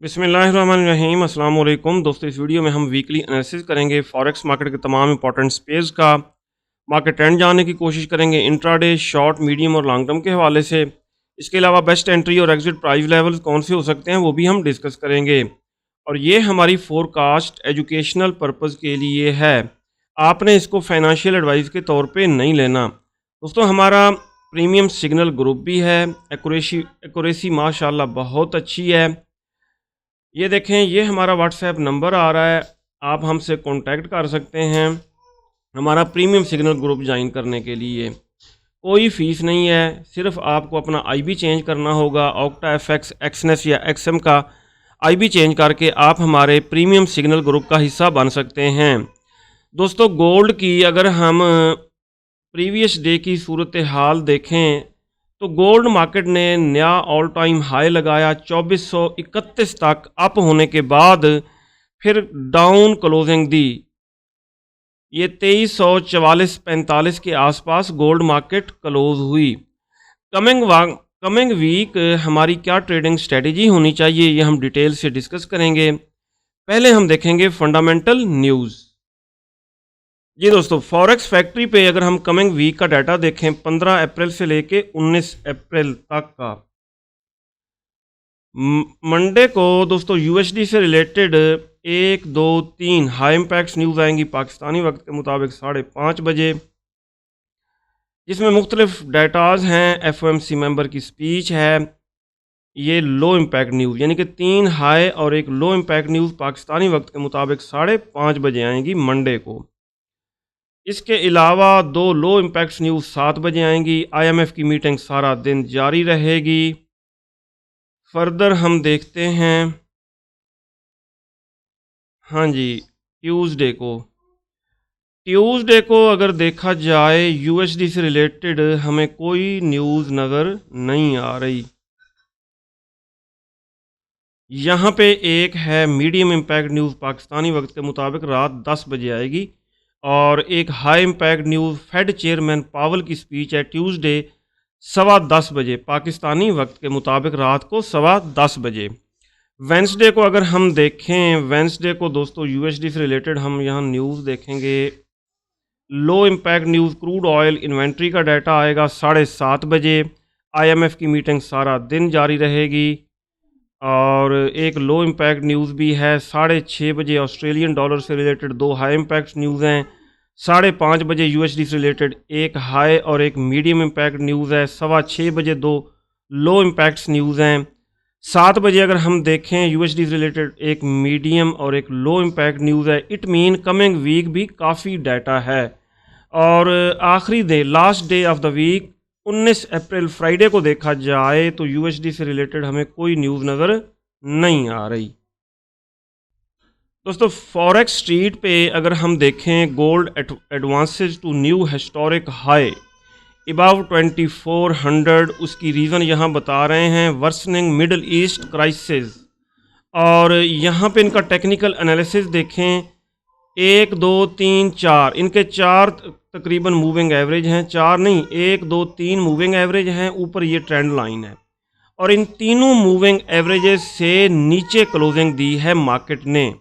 बिस्मिल्लाहिर्रहमानिर्रहीम अस्सलाम वालेकुम दोस्तों। इस वीडियो में हम वीकली एनालिसिस करेंगे फॉरेक्स मार्केट के तमाम इंपॉर्टेंट स्पेस का। मार्केट ट्रेंड जानने की कोशिश करेंगे इंट्राडे, शॉर्ट, मीडियम और लॉन्ग टर्म के हवाले से। इसके अलावा बेस्ट एंट्री और एग्जिट प्राइस लेवल्स कौन से हो सकते हैं वो भी हम डिस्कस करेंगे। और ये हमारी फोरकास्ट एजुकेशनल पर्पज़ के लिए है, आपने इसको फाइनेंशियल एडवाइस के तौर पे नहीं लेना। दोस्तों हमारा प्रीमियम सिग्नल ग्रुप भी है, एक्यूरेसी माशाल्लाह बहुत अच्छी है। ये देखें, ये हमारा व्हाट्सएप नंबर आ रहा है, आप हमसे कांटेक्ट कर सकते हैं हमारा प्रीमियम सिग्नल ग्रुप ज्वाइन करने के लिए। कोई फ़ीस नहीं है, सिर्फ आपको अपना आईबी चेंज करना होगा। ऑक्टा एफएक्स, एक्सनेस या एक्सएम का आईबी चेंज करके आप हमारे प्रीमियम सिग्नल ग्रुप का हिस्सा बन सकते हैं। दोस्तों गोल्ड की अगर हम प्रीवियस डे की सूरत हाल देखें तो गोल्ड मार्केट ने नया ऑल टाइम हाई लगाया 2431 तक अप होने के बाद फिर डाउन क्लोजिंग दी। ये 2344-45 के आसपास गोल्ड मार्केट क्लोज हुई। कमिंग वीक हमारी क्या ट्रेडिंग स्ट्रेटजी होनी चाहिए ये हम डिटेल से डिस्कस करेंगे। पहले हम देखेंगे फंडामेंटल न्यूज़। जी दोस्तों, फॉरेक्स फैक्ट्री पे अगर हम कमिंग वीक का डाटा देखें 15 अप्रैल से लेके 19 अप्रैल तक का, मंडे को दोस्तों यूएसडी से रिलेटेड 1, 2, 3 हाई इम्पैक्ट न्यूज़ आएंगी पाकिस्तानी वक्त के मुताबिक 5:30 बजे, जिसमें मुख्तलिफ डाटाज हैं। एफओएमसी मेंबर की स्पीच है। ये लो इम्पैक्ट न्यूज़ यानी कि 3 हाई और एक लो इम्पैक्ट न्यूज़ पाकिस्तानी वक्त के मुताबिक 5:30 बजे आएंगी मंडे को। इसके अलावा 2 लो इम्पैक्ट न्यूज़ 7 बजे आएंगी। आईएमएफ की मीटिंग सारा दिन जारी रहेगी। फर्दर हम देखते हैं, हाँ जी, ट्यूसडे को अगर देखा जाए यूएसडी से रिलेटेड हमें कोई न्यूज़ नज़र नहीं आ रही। यहाँ पे एक है मीडियम इम्पैक्ट न्यूज़ पाकिस्तानी वक्त के मुताबिक रात 10 बजे आएगी, और एक high impact news Fed chairman पावल की स्पीच है ट्यूसडे 10:15 बजे पाकिस्तानी वक्त के मुताबिक रात को 10:15 बजे। वेंसडे को अगर हम देखें, वेंसडे को दोस्तों यूएसडी से रिलेटेड हम यहाँ न्यूज़ देखेंगे। लो impact news crude oil inventory का डाटा आएगा 7:30 बजे। आईएमएफ की मीटिंग सारा दिन जारी रहेगी। और एक लो इम्पैक्ट न्यूज़ भी है 6:30 बजे। ऑस्ट्रेलियन डॉलर से रिलेटेड 2 हाई इम्पैक्ट न्यूज़ हैं। 5:30 बजे यूएसडी से रिलेटेड एक हाई और एक मीडियम इम्पैक्ट न्यूज़ है। 6:15 बजे 2 लो इम्पैक्ट्स न्यूज़ हैं। 7 बजे अगर हम देखें यूएसडी से रिलेटेड एक मीडियम और एक लो इम्पैक्ट न्यूज़ है। इट मीन कमिंग वीक भी काफ़ी डाटा है। और आखिरी day, last day of the week 19 April Friday को देखा जाए तो यूएसडी से रिलेटेड हमें कोई न्यूज़ नज़र नहीं आ रही। दोस्तों फॉरेक्स स्ट्रीट पे अगर हम देखें, gold advances to new historic high above 2400। उसकी रीज़न यहाँ बता रहे हैं वर्सनिंग मिडल ईस्ट क्राइसिस। और यहाँ पे इनका टेक्निकल एनालिसिस देखें, 1, 2, 3, 4 इनके 4 तकरीबन मूविंग एवरेज हैं। 4 नहीं, 1, 2, 3 मूविंग एवरेज हैं। ऊपर ये ट्रेंड लाइन है और इन तीनों मूविंग एवरेजेस से नीचे क्लोजिंग दी है मार्केट ने।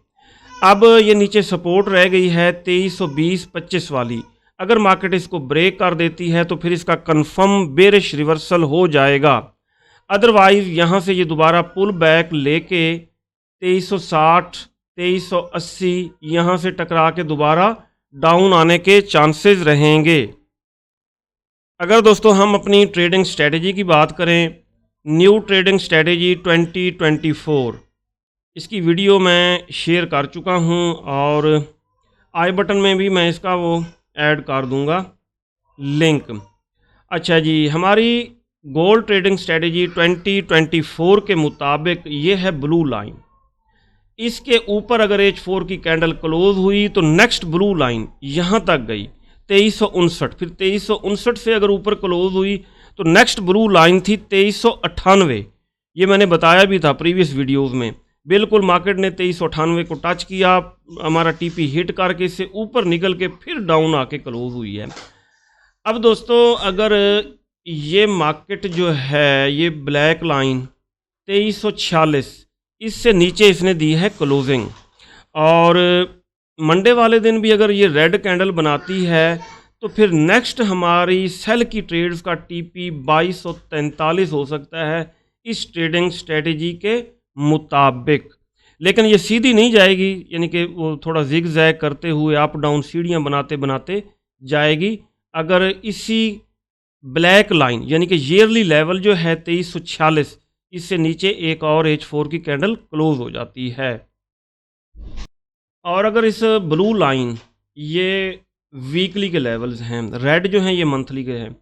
अब ये नीचे सपोर्ट रह गई है 2320-25 वाली। अगर मार्केट इसको ब्रेक कर देती है तो फिर इसका कंफर्म बेरिश रिवर्सल हो जाएगा। अदरवाइज़ यहाँ से ये दोबारा पुल बैक लेके 2360, 2380 यहाँ से टकरा के दोबारा डाउन आने के चांसेस रहेंगे। अगर दोस्तों हम अपनी ट्रेडिंग स्ट्रेटजी की बात करें, न्यू ट्रेडिंग स्ट्रेटजी 2024, इसकी वीडियो मैं शेयर कर चुका हूं और आई बटन में भी मैं इसका वो ऐड कर दूंगा लिंक। अच्छा जी, हमारी गोल्ड ट्रेडिंग स्ट्रेटजी 2024 के मुताबिक ये है ब्लू लाइन। इसके ऊपर अगर H4 की कैंडल क्लोज हुई तो नेक्स्ट ब्लू लाइन यहाँ तक गई 2359। फिर 2359 से अगर ऊपर क्लोज हुई तो नेक्स्ट ब्लू लाइन थी 2398। ये मैंने बताया भी था प्रीवियस वीडियोस में। बिल्कुल मार्केट ने 2398 को टच किया, हमारा टीपी हिट करके इससे ऊपर निकल के फिर डाउन आके क्लोज हुई है। अब दोस्तों अगर ये मार्केट जो है, ये ब्लैक लाइन 2346 इससे नीचे इसने दी है क्लोजिंग। और मंडे वाले दिन भी अगर ये रेड कैंडल बनाती है तो फिर नेक्स्ट हमारी सेल की ट्रेड्स का टीपी 2243 हो सकता है इस ट्रेडिंग स्ट्रेटेजी के मुताबिक। लेकिन ये सीधी नहीं जाएगी, यानी कि वो थोड़ा जिग जैग करते हुए अप डाउन सीढ़ियाँ बनाते बनाते जाएगी। अगर इसी ब्लैक लाइन यानी कि ईयरली लेवल जो है 2346, इससे नीचे एक और H4 की कैंडल क्लोज हो जाती है। और अगर इस ब्लू लाइन, ये वीकली के लेवल्स हैं, रेड जो हैं ये मंथली के हैं।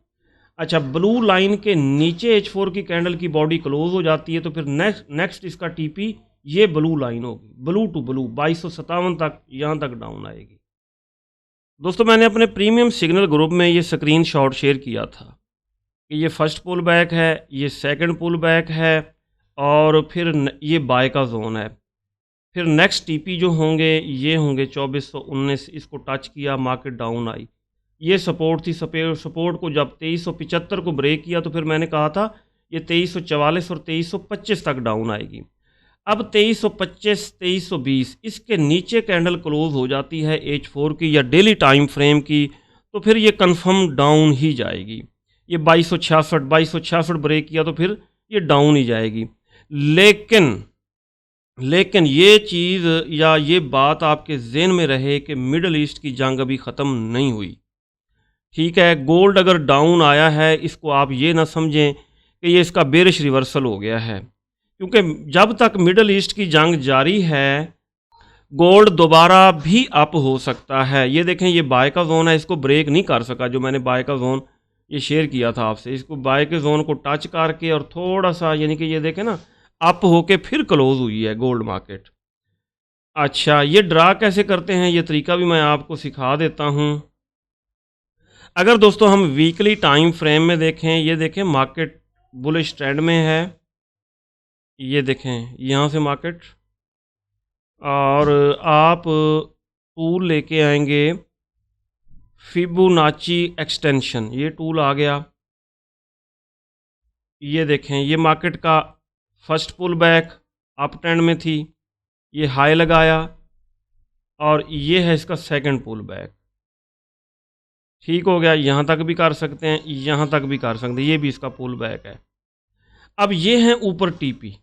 अच्छा, ब्लू लाइन के नीचे H4 की कैंडल की बॉडी क्लोज हो जाती है तो फिर नेक्स्ट इसका टीपी ये ब्लू लाइन होगी, ब्लू टू ब्लू 2257 तक, यहाँ तक डाउन आएगी। दोस्तों, मैंने अपने प्रीमियम सिग्नल ग्रुप में ये स्क्रीनशॉट शेयर किया था कि ये फर्स्ट पुल बैक है, ये सेकंड पुल बैक है और फिर ये बाय का जोन है। फिर नेक्स्ट टीपी जो होंगे ये होंगे 2419, इसको टच किया, मार्केट डाउन आई। ये सपोर्ट थी, सपोर्ट को जब 2375 को ब्रेक किया तो फिर मैंने कहा था ये 2344 और 2325 तक डाउन आएगी। अब 2325, 2320 इसके नीचे कैंडल क्लोज हो जाती है H4 की या डेली टाइम फ्रेम की, तो फिर ये कंफर्म डाउन ही जाएगी। ये 2266 ब्रेक किया तो फिर ये डाउन ही जाएगी। लेकिन ये चीज़ या ये बात आपके ज़हन में रहे कि मिडल ईस्ट की जंग अभी ख़त्म नहीं हुई। ठीक है, गोल्ड अगर डाउन आया है, इसको आप ये ना समझें कि ये इसका बेरिश रिवर्सल हो गया है, क्योंकि जब तक मिडल ईस्ट की जंग जारी है गोल्ड दोबारा भी अप हो सकता है। ये देखें, ये बाय का जोन है, इसको ब्रेक नहीं कर सका। जो मैंने बाय का जोन ये शेयर किया था आपसे, इसको बाय के जोन को टच करके और थोड़ा सा, यानी कि ये देखें ना, अप होके फिर क्लोज हुई है गोल्ड मार्केट। अच्छा, ये ड्रा कैसे करते हैं ये तरीका भी मैं आपको सिखा देता हूँ। अगर दोस्तों हम वीकली टाइम फ्रेम में देखें, ये देखें मार्केट बुलिश ट्रेंड में है, ये देखें यहाँ से मार्केट, और आप टूल लेके आएंगे फिबोनाची एक्सटेंशन, ये टूल आ गया। ये देखें, ये मार्केट का first pull back up trend में थी, ये हाई लगाया और ये है इसका सेकंड पुल बैक। ठीक हो गया, यहाँ तक भी कर सकते हैं, यहाँ तक भी कर सकते हैं, ये भी इसका पुल बैक है। अब ये है ऊपर टीपी।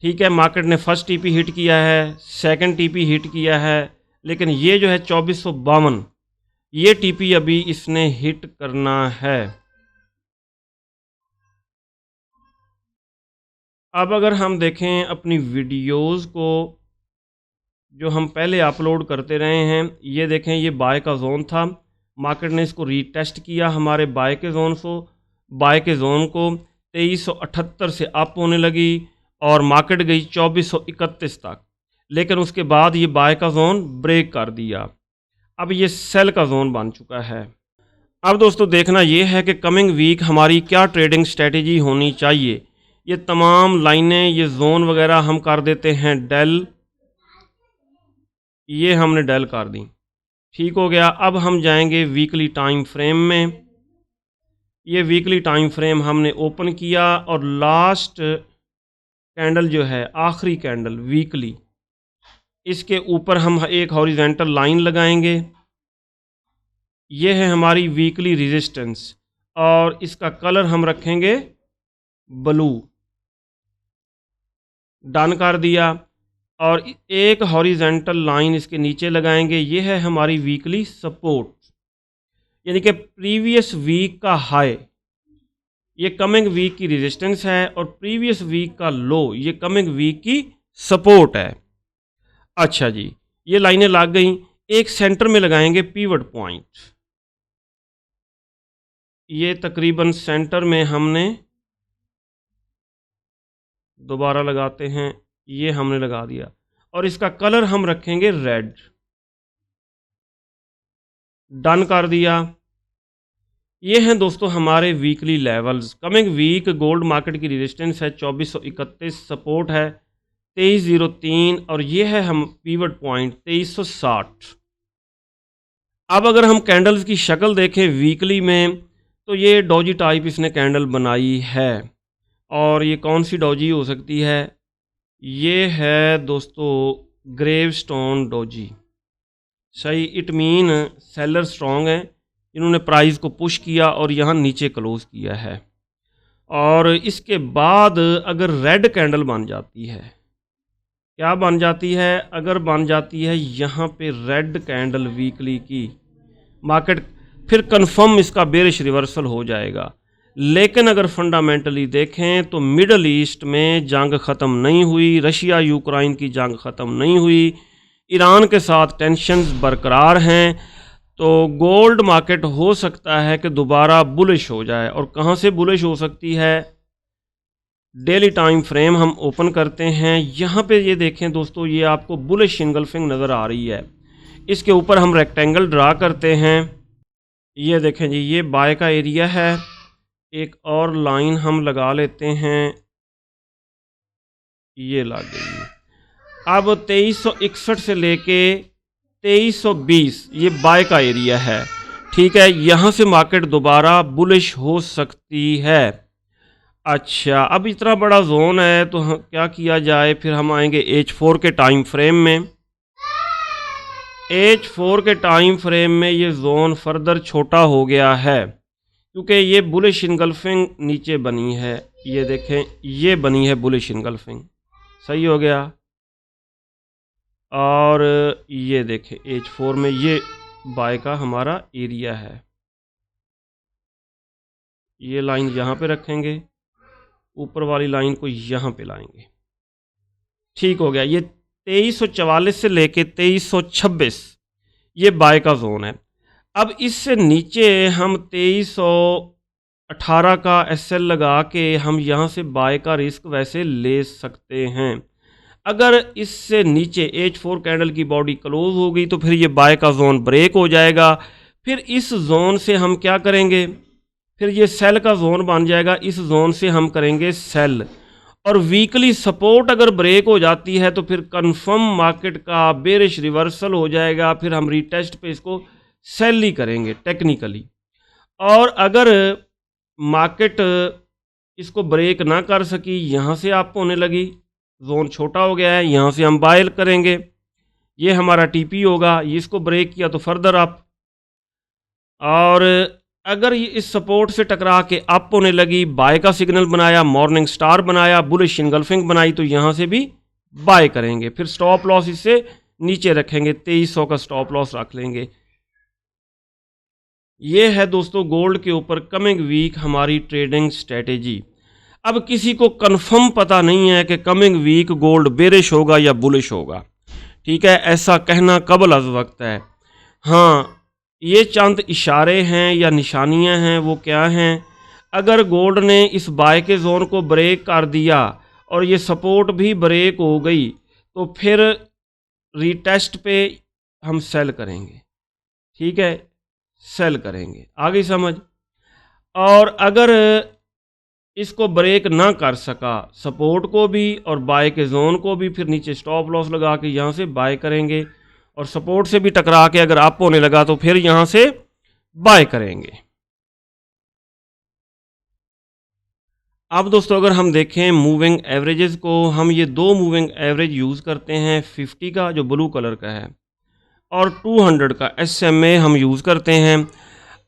ठीक है, मार्केट ने फर्स्ट टीपी हिट किया है, सेकंड टीपी हिट किया है, लेकिन ये जो है 2452, ये टीपी अभी इसने हिट करना है। अब अगर हम देखें अपनी वीडियोस को जो हम पहले अपलोड करते रहे हैं, ये देखें, ये बाय का जोन था, मार्केट ने इसको रीटेस्ट किया हमारे बाय के जोन को 2378 से अप होने लगी और मार्केट गई 2431 तक, लेकिन उसके बाद ये बाय का जोन ब्रेक कर दिया। अब ये सेल का जोन बन चुका है। अब दोस्तों देखना ये है कि कमिंग वीक हमारी क्या ट्रेडिंग स्ट्रेटेजी होनी चाहिए। ये तमाम लाइनें, ये जोन वगैरह हम कर देते हैं डेल, ये हमने डेल कर दी। ठीक हो गया। अब हम जाएंगे वीकली टाइम फ्रेम में। ये वीकली टाइम फ्रेम हमने ओपन किया और लास्ट कैंडल जो है, आखिरी कैंडल वीकली, इसके ऊपर हम एक हॉरिजेंटल लाइन लगाएंगे। ये है हमारी वीकली रेजिस्टेंस और इसका कलर हम रखेंगे ब्लू। डन कर दिया और एक हॉरिजेंटल लाइन इसके नीचे लगाएंगे। ये है हमारी वीकली सपोर्ट, यानी कि प्रीवियस वीक का हाई ये कमिंग वीक की रेजिस्टेंस है और प्रीवियस वीक का लो ये कमिंग वीक की सपोर्ट है। अच्छा जी, ये लाइनें लग गई। एक सेंटर में लगाएंगे पिवट पॉइंट, ये तकरीबन सेंटर में हमने, दोबारा लगाते हैं, ये हमने लगा दिया और इसका कलर हम रखेंगे रेड। डन कर दिया। ये हैं दोस्तों हमारे weekly levels. Coming week gold market की रेजिस्टेंस है 2431, सपोर्ट है 2303 और ये है हम पिवट पॉइंट 2360। अब अगर हम कैंडल्स की शक्ल देखें वीकली में, तो ये डॉजी टाइप इसने कैंडल बनाई है। और ये कौन सी डॉजी हो सकती है? ये है दोस्तों ग्रेवस्टोन डोजी। सही, इट मीन सेलर स्ट्रॉन्ग है, इन्होंने प्राइस को पुश किया और यहाँ नीचे क्लोज किया है। और इसके बाद अगर रेड कैंडल बन जाती है, क्या बन जाती है, अगर बन जाती है यहाँ पे रेड कैंडल वीकली की, मार्केट फिर कंफर्म इसका बेरिश रिवर्सल हो जाएगा। लेकिन अगर फंडामेंटली देखें तो मिडल ईस्ट में जंग ख़त्म नहीं हुई, रशिया यूक्रेन की जंग ख़त्म नहीं हुई, ईरान के साथ टेंशन्स बरकरार हैं, तो गोल्ड मार्केट हो सकता है कि दोबारा बुलिश हो जाए। और कहाँ से बुलिश हो सकती है, डेली टाइम फ्रेम हम ओपन करते हैं, यहाँ पे ये देखें दोस्तों, ये आपको बुलिश इनगल्फिंग नज़र आ रही है। इसके ऊपर हम रेक्टेंगल ड्रा करते हैं, ये देखें जी, ये बाय का एरिया है। एक और लाइन हम लगा लेते हैं, ये लग गई। अब 2361 से लेके 2320 ये बाय का एरिया है, ठीक है। यहाँ से मार्केट दोबारा बुलिश हो सकती है। अच्छा, अब इतना बड़ा जोन है तो क्या किया जाए, फिर हम आएंगे H4 के टाइम फ्रेम में। H4 के टाइम फ्रेम में ये जोन फर्दर छोटा हो गया है, क्योंकि ये बुलिश इनगल्फिंग नीचे बनी है, ये देखें, ये बनी है बुलिश इनगल्फिंग, सही हो गया। और ये देखें H4 में ये बाय का हमारा एरिया है, ये लाइन यहाँ पे रखेंगे, ऊपर वाली लाइन को यहाँ पे लाएंगे, ठीक हो गया। ये 2344 से लेके 2326 ये बाय का जोन है। अब इससे नीचे हम 2318 का SL लगा के हम यहाँ से बाय का रिस्क वैसे ले सकते हैं। अगर इससे नीचे H4 कैंडल की बॉडी क्लोज हो गई तो फिर ये बाय का जोन ब्रेक हो जाएगा। फिर इस जोन से हम क्या करेंगे, फिर ये सेल का जोन बन जाएगा, इस जोन से हम करेंगे सेल। और वीकली सपोर्ट अगर ब्रेक हो जाती है तो फिर कंफर्म मार्केट का बेरिश रिवर्सल हो जाएगा, फिर हम रीटेस्ट पे इसको सेल ही करेंगे टेक्निकली। और अगर मार्केट इसको ब्रेक ना कर सकी, यहाँ से अप होने लगी, जोन छोटा हो गया है, यहाँ से हम बाय करेंगे, ये हमारा टीपी होगा, ये इसको ब्रेक किया तो फर्दर अप। और अगर ये इस सपोर्ट से टकरा के अप होने लगी, बाय का सिग्नल बनाया, मॉर्निंग स्टार बनाया, बुलिश इनगल्फिंग बनाई, तो यहाँ से भी बाय करेंगे। फिर स्टॉप लॉस इससे नीचे रखेंगे, 2300 का स्टॉप लॉस रख लेंगे। ये है दोस्तों गोल्ड के ऊपर कमिंग वीक हमारी ट्रेडिंग स्ट्रेटेजी। अब किसी को कंफर्म पता नहीं है कि कमिंग वीक गोल्ड बेरिश होगा या बुलिश होगा, ठीक है, ऐसा कहना कबल अज़ वक्त है। हाँ, ये चंद इशारे हैं या निशानियां हैं, वो क्या हैं, अगर गोल्ड ने इस बाय के जोन को ब्रेक कर दिया और ये सपोर्ट भी ब्रेक हो गई तो फिर रीटेस्ट पे हम सेल करेंगे, ठीक है, सेल करेंगे, आगे समझ। और अगर इसको ब्रेक ना कर सका सपोर्ट को भी और बाय के जोन को भी, फिर नीचे स्टॉप लॉस लगा के यहाँ से बाय करेंगे। और सपोर्ट से भी टकरा के अगर अप होने लगा तो फिर यहाँ से बाय करेंगे। अब दोस्तों अगर हम देखें मूविंग एवरेजेस को, हम ये दो मूविंग एवरेज यूज़ करते हैं, 50 का जो ब्लू कलर का है और 200 का SMA हम यूज़ करते हैं।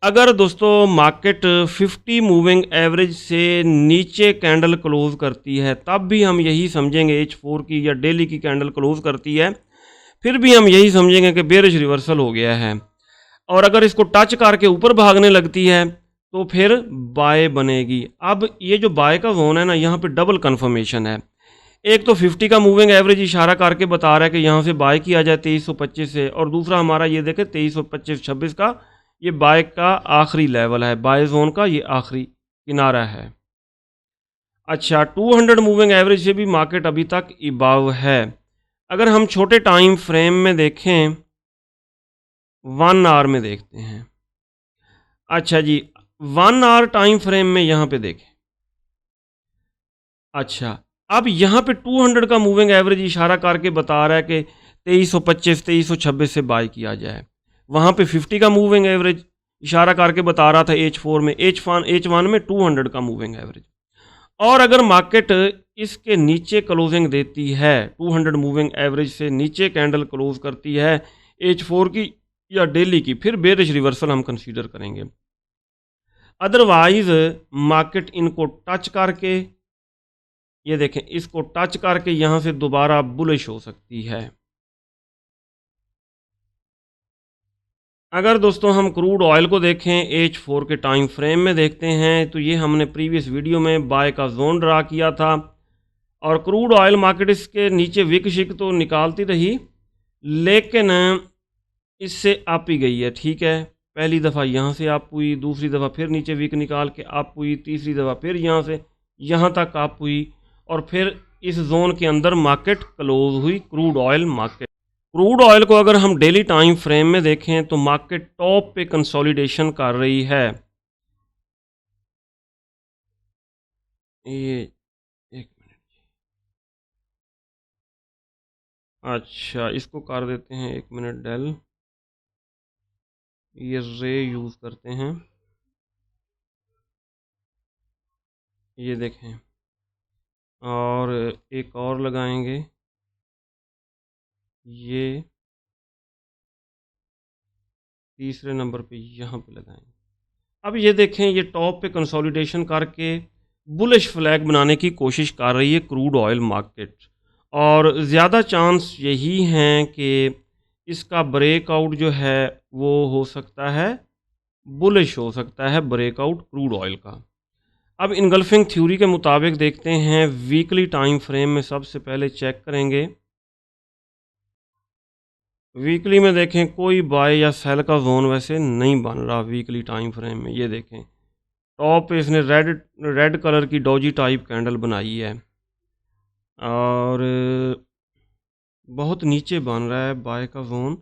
अगर दोस्तों मार्केट 50 मूविंग एवरेज से नीचे कैंडल क्लोज करती है तब भी हम यही समझेंगे, H4 की या डेली की कैंडल क्लोज करती है फिर भी हम यही समझेंगे कि बेरिश रिवर्सल हो गया है। और अगर इसको टच करके ऊपर भागने लगती है तो फिर बाय बनेगी। अब ये जो बाय का जोन है ना, यहाँ पे डबल कंफर्मेशन है। एक तो 50 का मूविंग एवरेज इशारा करके बता रहा है कि यहाँ से बाय किया जाए 2325 से, और दूसरा हमारा ये देखें 2325-26 का ये बाय का आखिरी लेवल है, बाय जोन का ये आखिरी किनारा है। अच्छा, 200 मूविंग एवरेज से भी मार्केट अभी तक इबाव है। अगर हम छोटे टाइम फ्रेम में देखें, 1 आवर में देखते हैं। अच्छा जी, 1 आवर टाइम फ्रेम में यहाँ पे देखें। अच्छा, अब यहाँ पे 200 का मूविंग एवरेज इशारा करके बता रहा है कि 2325 2326 से बाय किया जाए। वहाँ पे 50 का मूविंग एवरेज इशारा करके बता रहा था H4 में, H1 में 200 का मूविंग एवरेज। और अगर मार्केट इसके नीचे क्लोजिंग देती है, 200 मूविंग एवरेज से नीचे कैंडल क्लोज करती है H4 की या डेली की, फिर बेरिश रिवर्सल हम कंसीडर करेंगे। अदरवाइज मार्केट इनको टच करके, ये देखें, इसको टच करके यहाँ से दोबारा बुलिश हो सकती है। अगर दोस्तों हम क्रूड ऑयल को देखें H4 के टाइम फ्रेम में देखते हैं, तो ये हमने प्रीवियस वीडियो में बाय का जोन ड्रा किया था और क्रूड ऑयल मार्केट इसके नीचे विक शिक तो निकालती रही, लेकिन इससे अप ही गई है। ठीक है, पहली दफ़ा यहाँ से अप हुई, दूसरी दफ़ा फिर नीचे विक निकाल के अप हुई, तीसरी दफ़ा फिर यहाँ से यहाँ तक अप हुई और फिर इस जोन के अंदर मार्केट क्लोज हुई crude oil market. Crude oil को अगर हम डेली टाइम फ्रेम में देखें तो मार्केट टॉप पे कंसोलिडेशन कर रही है। ये एक मिनट, अच्छा इसको कर देते हैं 1 मिनट डेल, ये रे यूज़ करते हैं, ये देखें, और एक और लगाएंगे, ये तीसरे नंबर पे यहाँ पे लगाएंगे। अब ये देखें, ये टॉप पे कंसोलिडेशन करके बुलिश फ्लैग बनाने की कोशिश कर रही है क्रूड ऑयल मार्केट, और ज़्यादा चांस यही हैं कि इसका ब्रेकआउट जो है वो हो सकता है बुलिश, हो सकता है ब्रेकआउट क्रूड ऑयल का। अब इनगल्फिंग थ्योरी के मुताबिक देखते हैं वीकली टाइम फ्रेम में, सबसे पहले चेक करेंगे वीकली में। देखें कोई बाय या सेल का जोन वैसे नहीं बन रहा वीकली टाइम फ्रेम में। ये देखें टॉप पे इसने रेड कलर की डॉजी टाइप कैंडल बनाई है और बहुत नीचे बन रहा है बाय का जोन,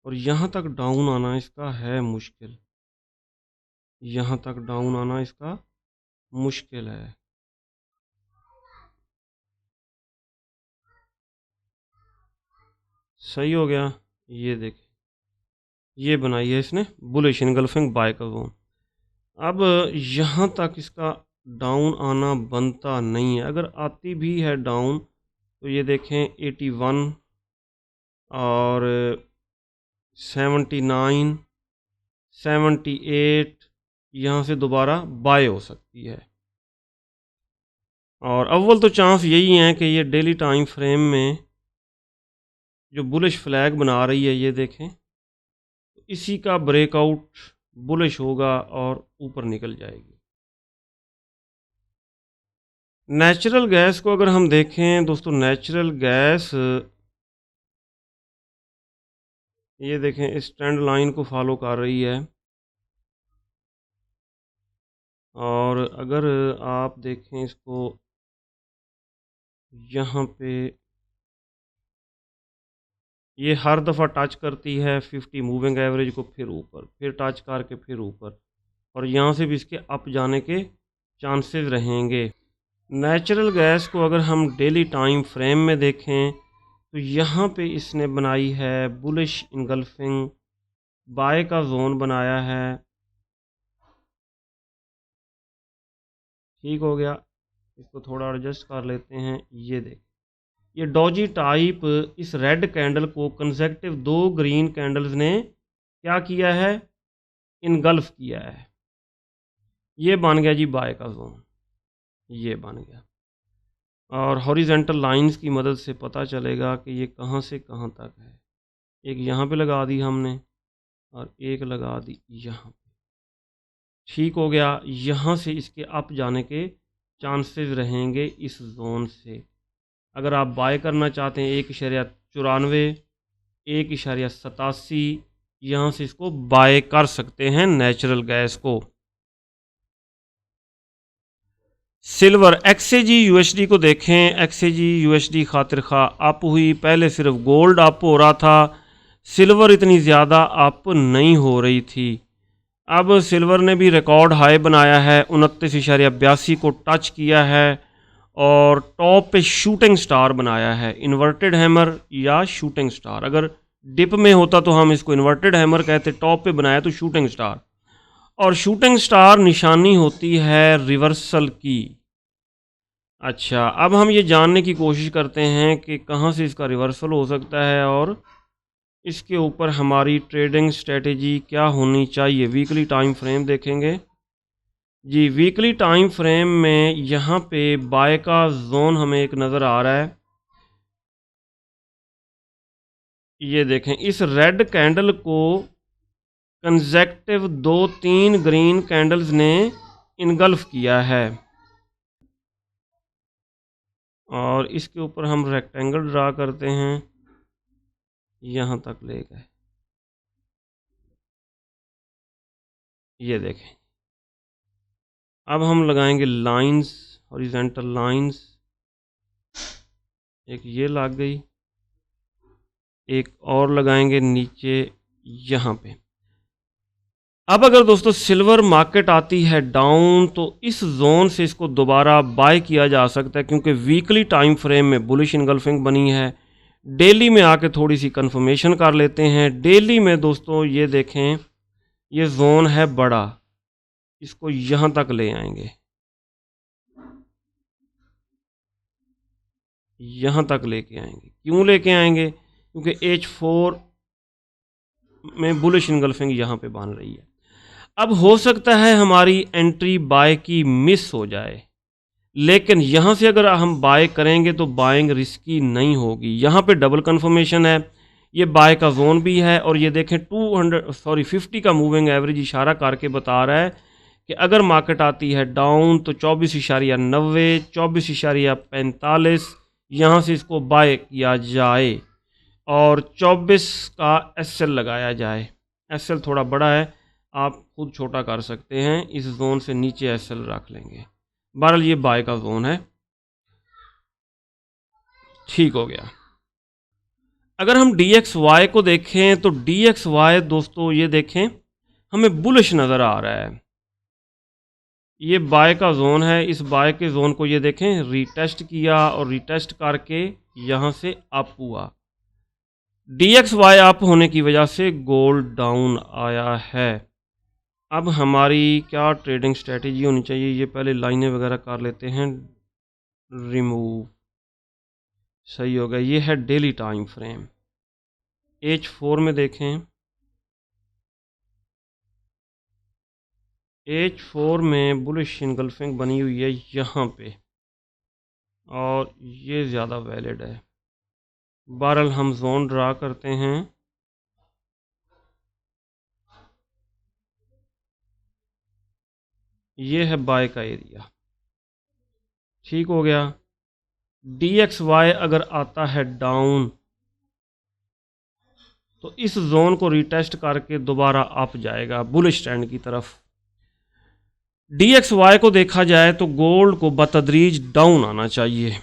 और यहाँ तक डाउन आना इसका है मुश्किल, यहाँ तक डाउन आना इसका मुश्किल है। सही हो गया, ये देखें, ये बनाई है इसने बुलिश इनगल्फिंग बाय का जोन। अब यहाँ तक इसका डाउन आना बनता नहीं है, अगर आती भी है डाउन तो ये देखें 81 और 79 78 यहाँ से दोबारा बाय हो सकती है। और अव्वल तो चांस यही है कि ये डेली टाइम फ्रेम में जो बुलिश फ्लैग बना रही है, ये देखें, तो इसी का ब्रेकआउट बुलिश होगा और ऊपर निकल जाएगी। नेचुरल गैस को अगर हम देखें दोस्तों, नेचुरल गैस ये देखें इस ट्रेंड लाइन को फॉलो कर रही है, और अगर आप देखें इसको यहाँ पे, ये हर दफ़ा टच करती है 50 मूविंग एवरेज को, फिर ऊपर, फिर टच करके फिर ऊपर, और यहाँ से भी इसके अप जाने के चांसेस रहेंगे। नेचुरल गैस को अगर हम डेली टाइम फ्रेम में देखें तो यहाँ पे इसने बनाई है बुलिश इनगल्फिंग बाय का जोन बनाया है। ठीक हो गया, इसको थोड़ा एडजस्ट कर लेते हैं। ये देख, ये डॉजी टाइप इस रेड कैंडल को कंसेक्टिव 2 ग्रीन कैंडल्स ने क्या किया है, इनगल्फ किया है। ये बन गया जी बाय का जोन, ये बन गया, और हॉरिजेंटल लाइंस की मदद से पता चलेगा कि ये कहाँ से कहाँ तक है। एक यहाँ पे लगा दी हमने और एक लगा दी यहाँ पे। ठीक हो गया, यहाँ से इसके अप जाने के चांसेस रहेंगे इस जोन से। अगर आप बाय करना चाहते हैं 1.94 1.87 यहाँ से इसको बाय कर सकते हैं नेचुरल गैस को। सिल्वर XAG USD को देखें, XAG USD खातिर खा अप हुई, पहले सिर्फ गोल्ड अप हो रहा था, सिल्वर इतनी ज़्यादा अप नहीं हो रही थी। अब सिल्वर ने भी रिकॉर्ड हाई बनाया है, 29.82 को टच किया है और टॉप पे शूटिंग स्टार बनाया है, इन्वर्टेड हैमर या शूटिंग स्टार। अगर डिप में होता तो हम इसको इन्वर्टेड हैमर कहते, टॉप पे बनाया तो शूटिंग स्टार। और शूटिंग स्टार निशानी होती है रिवर्सल की, अच्छा, अब हम ये जानने की कोशिश करते हैं कि कहाँ से इसका रिवर्सल हो सकता है और इसके ऊपर हमारी ट्रेडिंग स्ट्रेटेजी क्या होनी चाहिए। वीकली टाइम फ्रेम देखेंगे जी। वीकली टाइम फ्रेम में यहाँ पे बाय का जोन हमें एक नज़र आ रहा है। ये देखें, इस रेड कैंडल को कंसेक्टिव 2-3 ग्रीन कैंडल्स ने इनगल्फ किया है और इसके ऊपर हम रेक्टेंगल ड्रा करते हैं, यहाँ तक ले गए। ये देखें, अब हम लगाएंगे लाइंस, हॉरिजॉन्टल लाइंस। एक ये लग गई, एक और लगाएंगे नीचे यहाँ पे। अब अगर दोस्तों सिल्वर मार्केट आती है डाउन तो इस जोन से इसको दोबारा बाय किया जा सकता है, क्योंकि वीकली टाइम फ्रेम में बुलिश इनगल्फिंग बनी है। डेली में आके थोड़ी सी कंफर्मेशन कर लेते हैं। डेली में दोस्तों ये देखें, ये जोन है बड़ा, इसको यहाँ तक ले आएंगे, यहाँ तक लेके आएंगे। क्यों लेके आएंगे? क्योंकि H4 में बुलिश इनगल्फिंग यहाँ पे बन रही है। अब हो सकता है हमारी एंट्री बाय की मिस हो जाए, लेकिन यहाँ से अगर हम बाय करेंगे तो बाइंग रिस्की नहीं होगी। यहाँ पे डबल कंफर्मेशन है, ये बाय का जोन भी है और ये देखें 50 का मूविंग एवरेज इशारा करके बता रहा है कि अगर मार्केट आती है डाउन तो 24.90, 24.45 यहाँ से इसको बाय किया जाए और 24 का एसएल लगाया जाए। एसएल थोड़ा बड़ा है, आप खुद छोटा कर सकते हैं, इस जोन से नीचे एसएल रख लेंगे। बहरहाल ये बाय का जोन है, ठीक हो गया। अगर हम DXY को देखें तो DXY दोस्तों ये देखें हमें बुलिश नज़र आ रहा है। ये बाय का जोन है, इस बाय के जोन को ये देखें रीटेस्ट किया और रीटेस्ट करके यहाँ से अप हुआ। DXY अप होने की वजह से गोल्ड डाउन आया है। अब हमारी क्या ट्रेडिंग स्ट्रेटेजी होनी चाहिए? ये पहले लाइनें वगैरह कर लेते हैं रिमूव। सही हो गया। ये है डेली टाइम फ्रेम। H4 में देखें, H4 में बुलिश इनगल्फिंग बनी हुई है यहाँ पे और ये ज़्यादा वैलिड है। बहरहाल हम जोन ड्रा करते हैं, ये है बाय का एरिया, ठीक हो गया। DXY अगर आता है डाउन तो इस जोन को रिटेस्ट करके दोबारा अप जाएगा बुलिश ट्रेंड की तरफ। DXY को देखा जाए तो गोल्ड को बतदरीज डाउन आना चाहिए।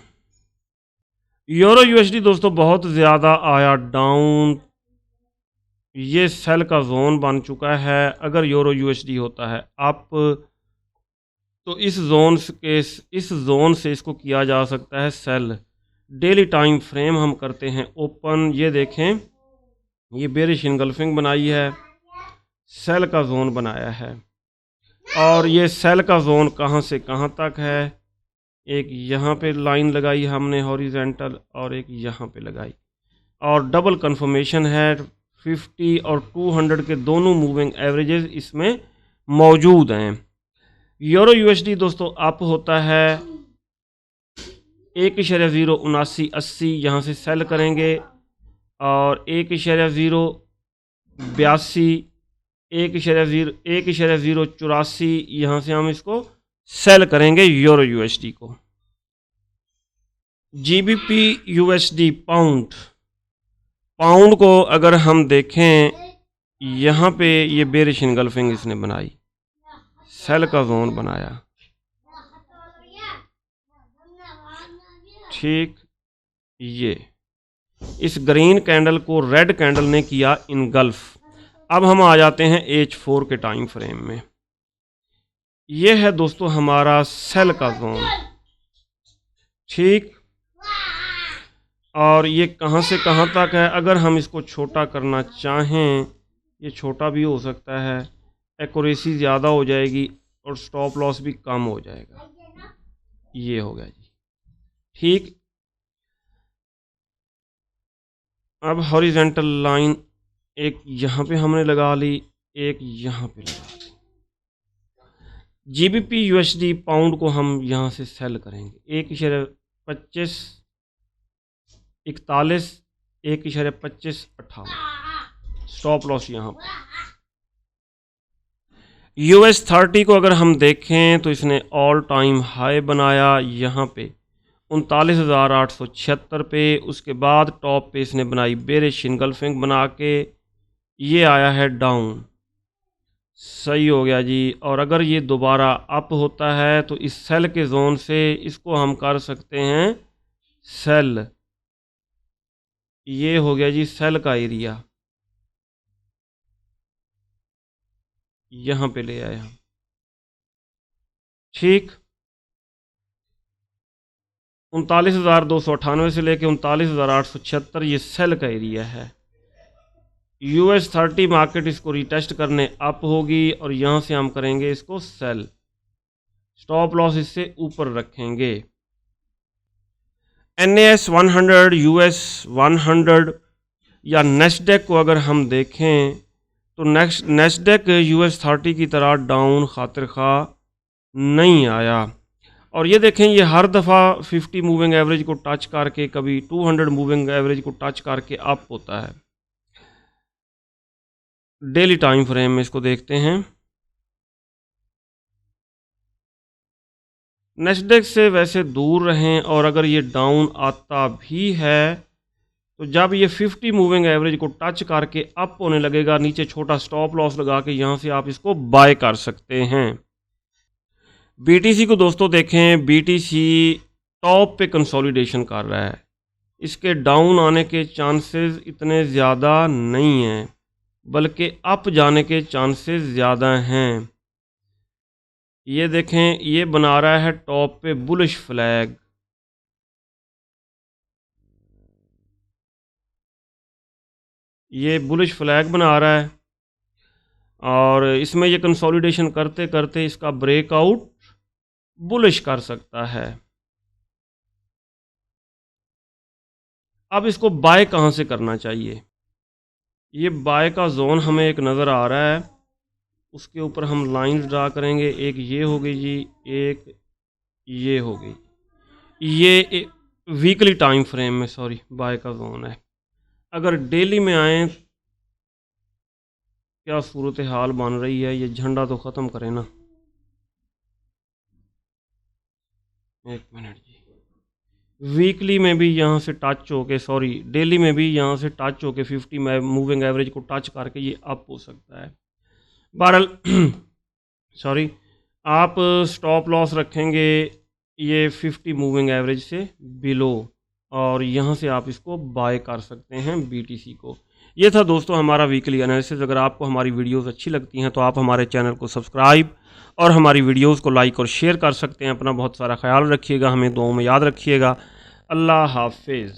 यूरो USD दोस्तों बहुत ज़्यादा आया डाउन, ये सेल का जोन बन चुका है। अगर यूरो USD होता है अप तो इस जोन से इसको किया जा सकता है सेल। डेली टाइम फ्रेम हम करते हैं ओपन। ये देखें, ये बेरिश इनगल्फिंग बनाई है, सेल का जोन बनाया है और ये सेल का जोन कहाँ से कहाँ तक है? एक यहाँ पे लाइन लगाई हमने हॉरिजेंटल और एक यहाँ पे लगाई और डबल कंफर्मेशन है। 50 और 200 के दोनों मूविंग एवरेजेस इसमें मौजूद हैं। यूरो USD दोस्तों अप होता है 1.07980, यहाँ से सेल करेंगे और 1.082, 1.084 यहाँ से हम इसको सेल करेंगे यूरो USD को। GBP USD पाउंड को अगर हम देखें, यहाँ पे ये बेरिश इनगल्फिंग इसने बनाई, सेल का जोन बनाया, ठीक। ये इस ग्रीन कैंडल को रेड कैंडल ने किया इनगल्फ। अब हम आ जाते हैं H4 के टाइम फ्रेम में। ये है दोस्तों हमारा सेल का जोन, ठीक। और ये कहाँ से कहाँ तक है? अगर हम इसको छोटा करना चाहें, ये छोटा भी हो सकता है, एक्यूरेसी ज़्यादा हो जाएगी और स्टॉप लॉस भी कम हो जाएगा। ये हो गया जी। ठीक, अब हॉरिजेंटल लाइन एक यहाँ पे हमने लगा ली, एक यहाँ पे लगा ली। GBP USD पाउंड को हम यहाँ से सेल करेंगे 1.25 41 1.25 58, स्टॉप लॉस यहाँ पर। US30 को अगर हम देखें तो इसने ऑल टाइम हाई बनाया यहाँ पे 39,876 पे। उसके बाद टॉप पे इसने बनाई बेरिश इनगल्फिंग बना के, ये आया है डाउन, सही हो गया जी। और अगर ये दोबारा अप होता है तो इस सेल के जोन से इसको हम कर सकते हैं सेल, ये हो गया जी सेल का एरिया, यहाँ पे ले आए हम। ठीक, 39,298 से लेके 39,876 ये सेल का एरिया है। US30 मार्केट इसको रिटेस्ट करने अप होगी और यहाँ से हम करेंगे इसको सेल, स्टॉप लॉस इससे ऊपर रखेंगे। NAS 100, US 100 या नेस्डेक को अगर हम देखें तो नेस्डेक US30 की तरह डाउन खातिर खा नहीं आया। और ये देखें, ये हर दफ़ा 50 मूविंग एवरेज को टच करके, कभी 200 मूविंग एवरेज को टच करके अप होता है। डेली टाइम फ्रेम में इसको देखते हैं। नेस्डेक से वैसे दूर रहें, और अगर ये डाउन आता भी है तो जब ये 50 मूविंग एवरेज को टच करके अप होने लगेगा, नीचे छोटा स्टॉप लॉस लगा के यहाँ से आप इसको बाय कर सकते हैं। BTC को दोस्तों देखें, BTC टॉप पे कंसोलिडेशन कर रहा है, इसके डाउन आने के चांसेस इतने ज़्यादा नहीं हैं, बल्कि अप जाने के चांसेस ज़्यादा हैं। ये देखें, ये बना रहा है टॉप पे बुलिश फ्लैग, ये बुलिश फ्लैग बना रहा है, और इसमें ये कंसोलिडेशन करते करते इसका ब्रेकआउट बुलिश कर सकता है। अब इसको बाय कहाँ से करना चाहिए? ये बाय का जोन हमें एक नज़र आ रहा है, उसके ऊपर हम लाइंस ड्रा करेंगे। एक ये हो गई जी, एक ये हो गई, ये वीकली टाइम फ्रेम में सॉरी बाय का जोन है। अगर डेली में आए, क्या सूरत हाल बन रही है, ये झंडा तो ख़त्म करें ना, एक मिनट जी। वीकली में भी यहाँ से टच होके, सॉरी डेली में भी यहाँ से टच होके 50 मूविंग एवरेज को टच करके ये अप हो सकता है। बहरहाल सॉरी, आप स्टॉप लॉस रखेंगे ये 50 मूविंग एवरेज से बिलो, और यहाँ से आप इसको बाय कर सकते हैं BTC को। ये था दोस्तों हमारा वीकली एनालिसिस। अगर आपको हमारी वीडियोस अच्छी लगती हैं तो आप हमारे चैनल को सब्सक्राइब और हमारी वीडियोस को लाइक और शेयर कर सकते हैं। अपना बहुत सारा ख्याल रखिएगा, हमें दुआओं में याद रखिएगा। अल्लाह हाफिज़।